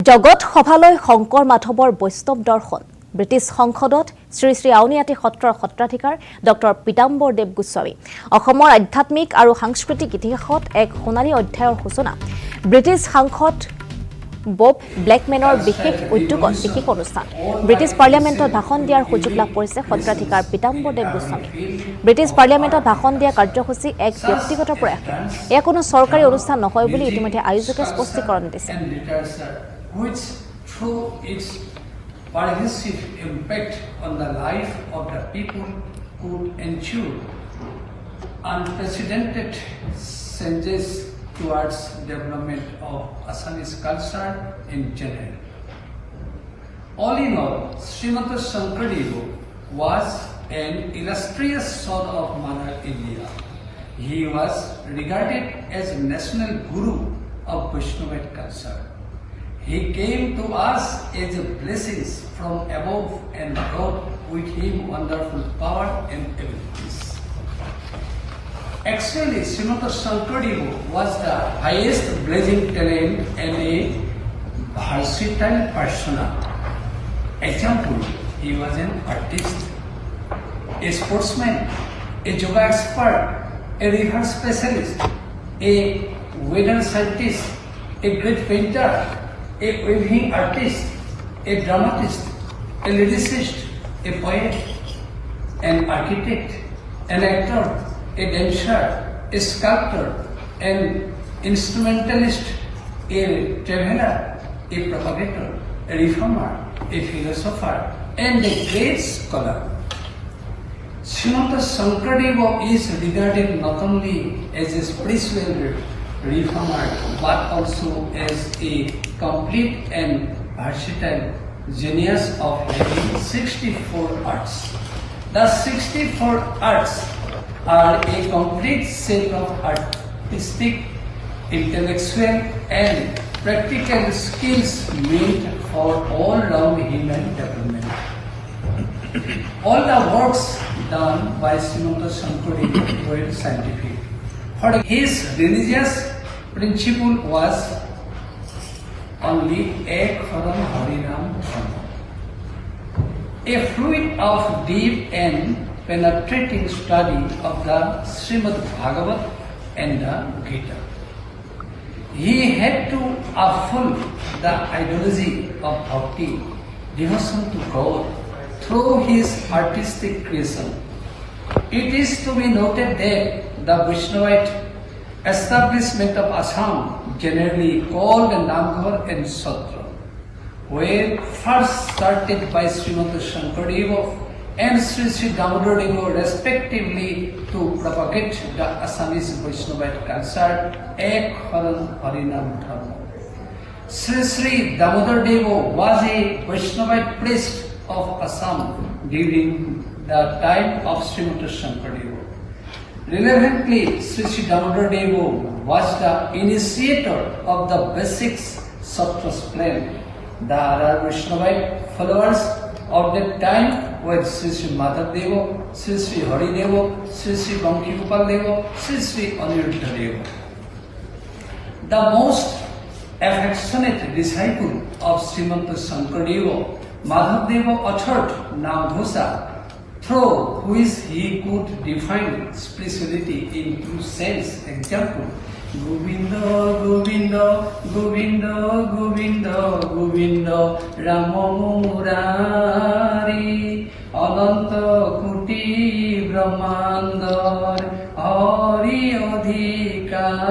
জগত সভালৈ শংকৰ মাধৱৰ বৈষ্ণৱ দৰ্শন ব্ৰিটিছ সংসদত শ্ৰী শ্ৰী আউনীআটী সত্ৰৰ সত্ৰাধিকাৰ ডক্টৰ পীতাম্বৰ দেৱ গোস্বামী অসমৰ আধ্যাত্মিক আৰু সাংস্কৃতিক ইতিহাসত এক সোণালী অধ্যায়ৰ সূচনা ব্ৰিটিছ সাংসদ বব ব্লেকমেনৰ বিশেষ উদ্যোগত বিশেষ অনুষ্ঠান ব্ৰিটিছ পাৰ্লিয়ামেণ্টত ভাষণ দিয়াৰ সুযোগ লাভ কৰিছে সত্ৰাধিকাৰ পীতাম্বৰ দেৱ গোস্বামী ব্ৰিটিছ পাৰ্লিয়ামেণ্টত ভাষণ দিয়া কাৰ্যসূচী এক ব্যক্তিগত প্ৰয়াস এয়া কোনো চৰকাৰী অনুষ্ঠান নহয় বুলি ইতিমধ্যে আয়োজকে স্পষ্টীকৰণ দিছে which through its pervasive impact on the life of the people could ensure unprecedented changes towards development of Assamese culture in general. All in all, Srimati Shankardev was an illustrious son of Mother India. He was regarded as a national guru of Vaishnavite culture. He came to us as a blessings from above and brought with him wonderful power and abilities. Actually, Srimati Shankardev was the highest blazing talent and a versatile persona. Example, he was an artist, a sportsman, a yoga expert, a river specialist, a weather scientist, a great painter, a weaving artist, a dramatist, a lyricist, a poet, an architect, an actor, a dancer, a sculptor, an instrumentalist, a traveler, a propagator, a reformer, a philosopher, and a great scholar. Srimati Shankardev is regarded not only as a spiritual reformer but also as a complete and versatile genius of having 64 arts. The 64 arts are a complete set of artistic, intellectual and practical skills meant for all-round human development. All the works done by Srimati Shankardev were scientific. For his religious principle was only Ek Haram Harinam Dharma, a fluid of deep and penetrating study of the Srimad Bhagavat and the Gita. He had to uphold the ideology of bhakti, devotion to God, through his artistic creation. It is to be noted that the Vaishnavite establishment of Assam, generally called Namghar and Satra, were first started by Srimati Shankardev and Sri Sri Damodar Deva respectively to propagate the Assamese Vaishnavite culture, Ek Haran Harinam Dharma. Sri Sri Damodar Deva was a Vaishnavite priest of Assam during the time of Srimati Shankardev. Relevantly, Sri Sri Damodar Deva was the initiator of the basics Satra's plan. The other Vaishnavite followers of that time were Sri Sri Madhav Deva, Sri Sri Hari Deva, Sri Sri Banki Gopal Deva, Sri Sri Aniruddha Deva. The most affectionate disciple of Srimati Shankardev, Madhav Deva authored Namghosa, through which he could define spirituality in two sense. Example, Govinda, Govinda, Govinda, Govinda, Govinda, Rama Murari, Ananta Kuti Brahmandar, Hari Adhikari.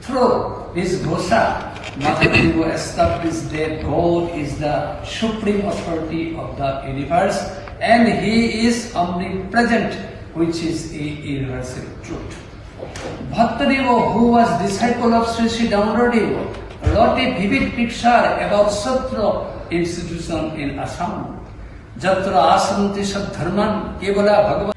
Through this Ghosa, Madhav established that God is the supreme authority of the universe and He is omnipresent, which is a universal truth. Bhattadeva, who was disciple of Sri Sri Damodar Deva, wrote a vivid picture about Satra institution in Assam. Jatra asanti sadharman kevala bhagavan